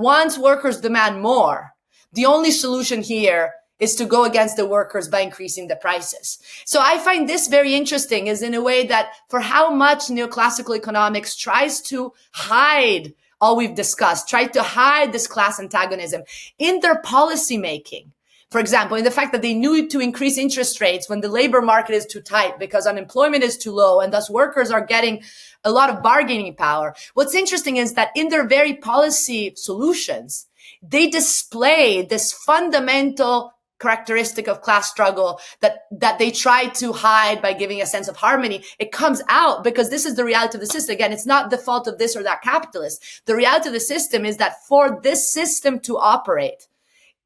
once workers demand more, the only solution here is to go against the workers by increasing the prices. So I find this very interesting, is in a way that for how much neoclassical economics tries to hide all we've discussed, tried to hide this class antagonism in their policy making. For example, in the fact that they knew to increase interest rates when the labor market is too tight because unemployment is too low and thus workers are getting a lot of bargaining power. What's interesting is that in their very policy solutions, they display this fundamental characteristic of class struggle that they try to hide by giving a sense of harmony. It comes out because this is the reality of the system. Again, it's not the fault of this or that capitalist. The reality of the system is that for this system to operate,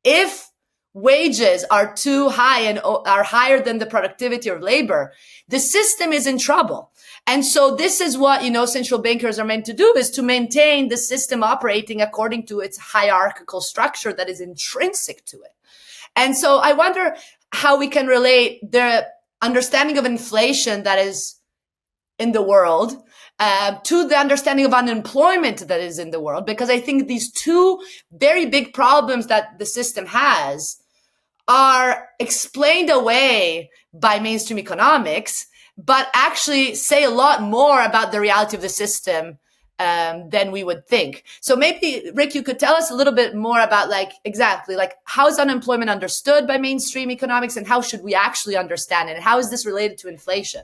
if wages are too high and are higher than the productivity of labor, the system is in trouble. And so this is what, central bankers are meant to do, is to maintain the system operating according to its hierarchical structure that is intrinsic to it. And so I wonder how we can relate the understanding of inflation that is in the world to the understanding of unemployment that is in the world, because I think these two very big problems that the system has are explained away by mainstream economics, but actually say a lot more about the reality of the system than we would think. So maybe, Rick, you could tell us a little bit more about exactly how is unemployment understood by mainstream economics, and how should we actually understand it? And how is this related to inflation?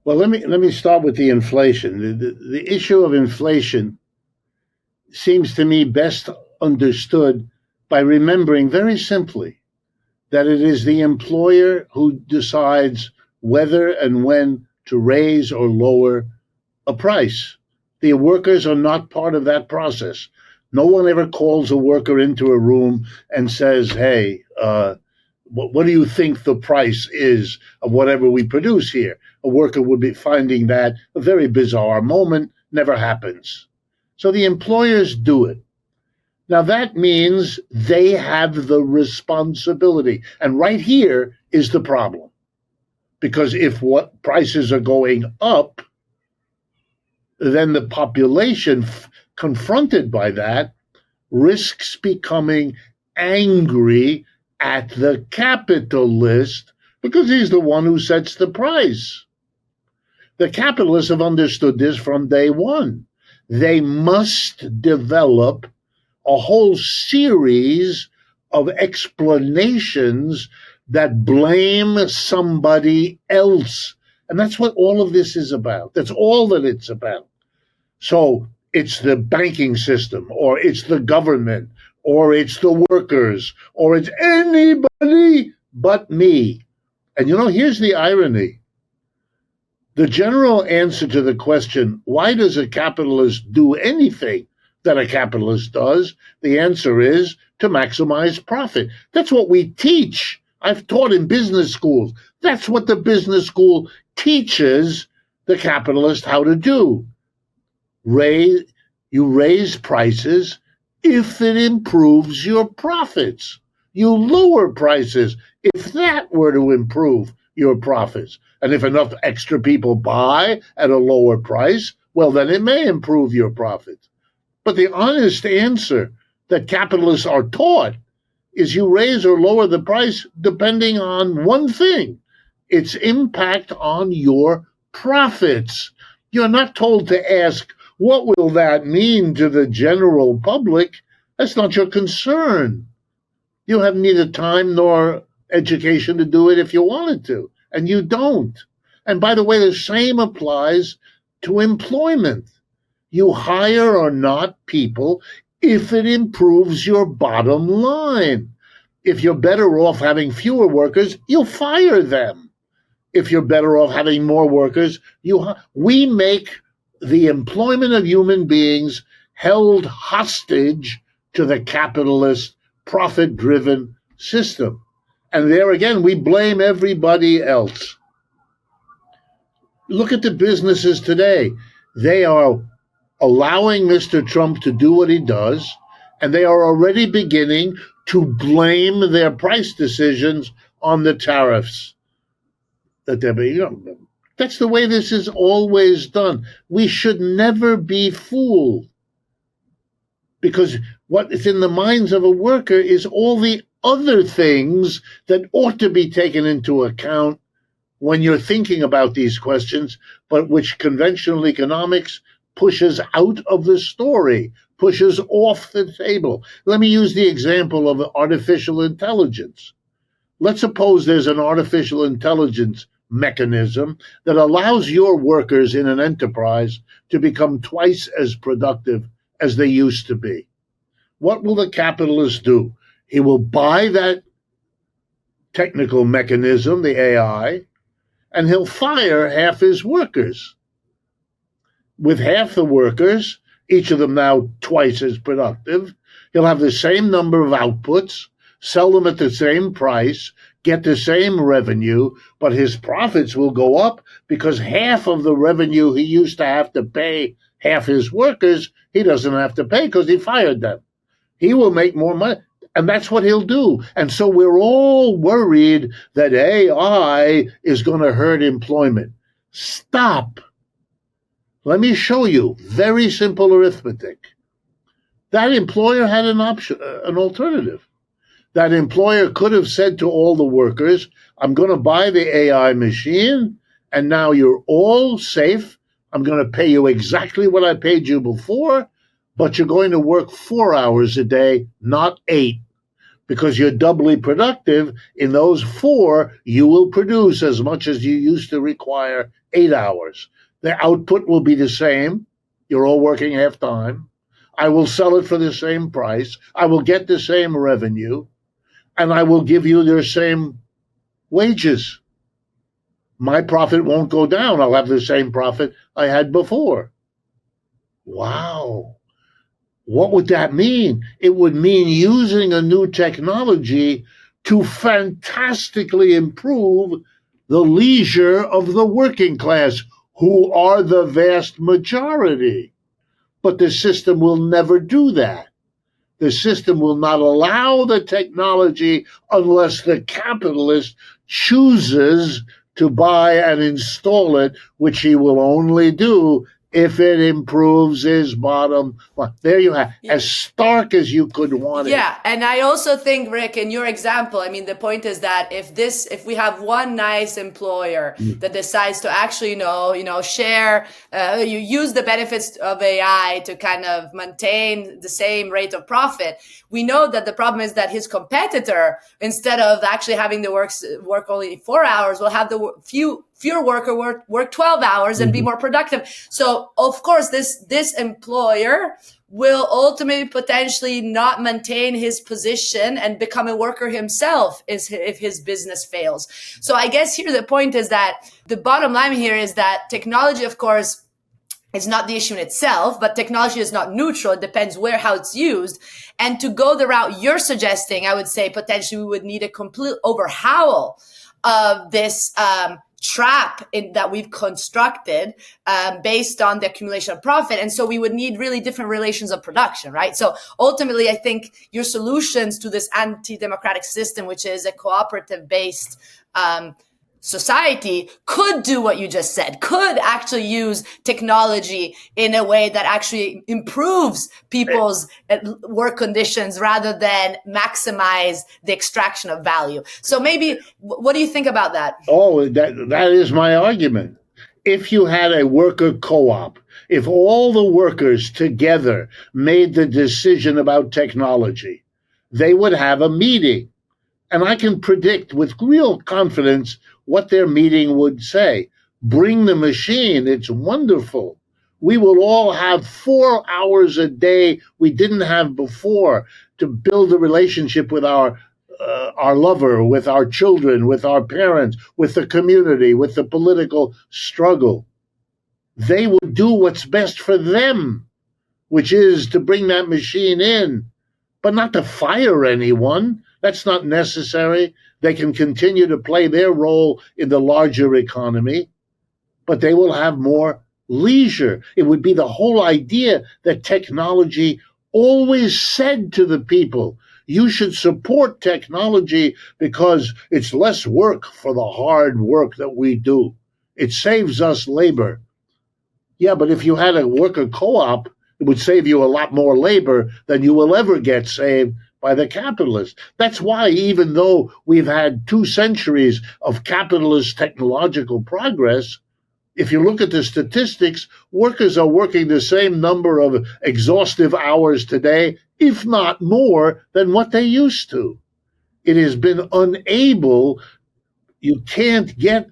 Well, let me start with the inflation. The issue of inflation seems to me best understood by remembering very simply that it is the employer who decides whether and when to raise or lower a price. The workers are not part of that process. No one ever calls a worker into a room and says, hey, what do you think the price is of whatever we produce here? A worker would be finding that a very bizarre moment. Never happens. So the employers do it. Now that means they have the responsibility. And right here is the problem. Because if what prices are going up, then the population confronted by that risks becoming angry at the capitalist because he's the one who sets the price. The capitalists have understood this from day one. They must develop a whole series of explanations that blame somebody else. And that's what all of this is about. That's all that it's about. So it's the banking system, or it's the government, or it's the workers, or it's anybody but me. And here's the irony. The general answer to the question, why does a capitalist do anything that a capitalist does? The answer is to maximize profit. That's what we teach. I've taught in business schools. That's what the business school teaches the capitalist how to do. You raise prices if it improves your profits. You lower prices if that were to improve your profits. And if enough extra people buy at a lower price, well, then it may improve your profits. But the honest answer that capitalists are taught is you raise or lower the price depending on one thing, its impact on your profits. You're not told to ask, what will that mean to the general public? That's not your concern. You have neither time nor education to do it if you wanted to, and you don't. And by the way, the same applies to employment. You hire or not people if it improves your bottom line. If you're better off having fewer workers, you'll fire them. If you're better off having more workers, we make the employment of human beings held hostage to the capitalist, profit-driven system. And there again, we blame everybody else. Look at the businesses today. They are allowing Mr. Trump to do what he does, and they are already beginning to blame their price decisions on the tariffs that they're being. That's the way this is always done. We should never be fooled. because what is in the minds of a worker is all the other things that ought to be taken into account when you're thinking about these questions, but which conventional economics pushes out of the story, pushes off the table. Let me use the example of artificial intelligence. Let's suppose there's an artificial intelligence mechanism that allows your workers in an enterprise to become twice as productive as they used to be. What will the capitalist do? He will buy that technical mechanism, the AI, and he'll fire half his workers. With half the workers, each of them now twice as productive, he'll have the same number of outputs, sell them at the same price, get the same revenue, but his profits will go up because half of the revenue he used to have to pay half his workers, he doesn't have to pay because he fired them. He will make more money. And that's what he'll do. And so we're all worried that AI is going to hurt employment. Stop. Let me show you very simple arithmetic. That employer had an option, an alternative. That employer could have said to all the workers, I'm going to buy the AI machine, and now you're all safe. I'm going to pay you exactly what I paid you before, but you're going to work 4 hours a day, not 8. Because you're doubly productive. In those 4, you will produce as much as you used to require 8 hours. The output will be the same. You're all working half time. I will sell it for the same price. I will get the same revenue. And I will give you your same wages. My profit won't go down. I'll have the same profit I had before. Wow. What would that mean? It would mean using a new technology to fantastically improve the leisure of the working class, who are the vast majority. But the system will never do that. The system will not allow the technology unless the capitalist chooses to buy and install it, which he will only do if it improves his bottom line. There you have, as stark as you could want it. Yeah, and I also think, Rick, in your example, I mean, the point is that if we have one nice employer that decides to actually, share, you use the benefits of AI to kind of maintain the same rate of profit, we know that the problem is that his competitor, instead of actually having the work only 4 hours, will have the fewer worker work 12 hours and be more productive. So of course, this employer will ultimately potentially not maintain his position and become a worker himself if his business fails. So I guess here the point is that the bottom line here is that technology, of course, is not the issue in itself, but technology is not neutral. It depends how it's used. And to go the route you're suggesting, I would say potentially we would need a complete overhaul of this trap that we've constructed based on the accumulation of profit. And so we would need really different relations of production, right? So ultimately, I think your solutions to this anti-democratic system, which is a cooperative-based society, could do what you just said, could actually use technology in a way that actually improves people's work conditions rather than maximize the extraction of value. So maybe, what do you think about that? Oh, that is my argument. If you had a worker co-op, if all the workers together made the decision about technology, they would have a meeting. And I can predict with real confidence what their meeting would say. Bring the machine. It's wonderful. We will all have 4 hours a day we didn't have before to build a relationship with our lover, with our children, with our parents, with the community, with the political struggle. They would do what's best for them, which is to bring that machine in, but not to fire anyone. That's not necessary. They can continue to play their role in the larger economy, but they will have more leisure. It would be the whole idea that technology always said to the people, you should support technology because it's less work for the hard work that we do. It saves us labor. Yeah, but if you had a worker co-op, It would save you a lot more labor than you will ever get saved by the capitalists. That's why, even though we've had 2 centuries of capitalist technological progress, if you look at the statistics, workers are working the same number of exhaustive hours today, if not more, than what they used to. It has been unable, you can't get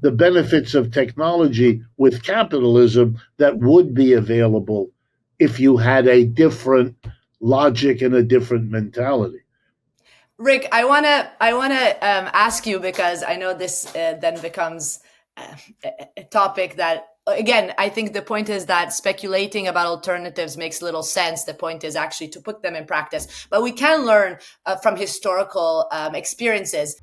the benefits of technology with capitalism that would be available if you had a different logic and a different mentality. Rick, I wanna ask you, because I know this then becomes a topic that, again, I think the point is that speculating about alternatives makes little sense. The point is actually to put them in practice. But we can learn from historical experiences.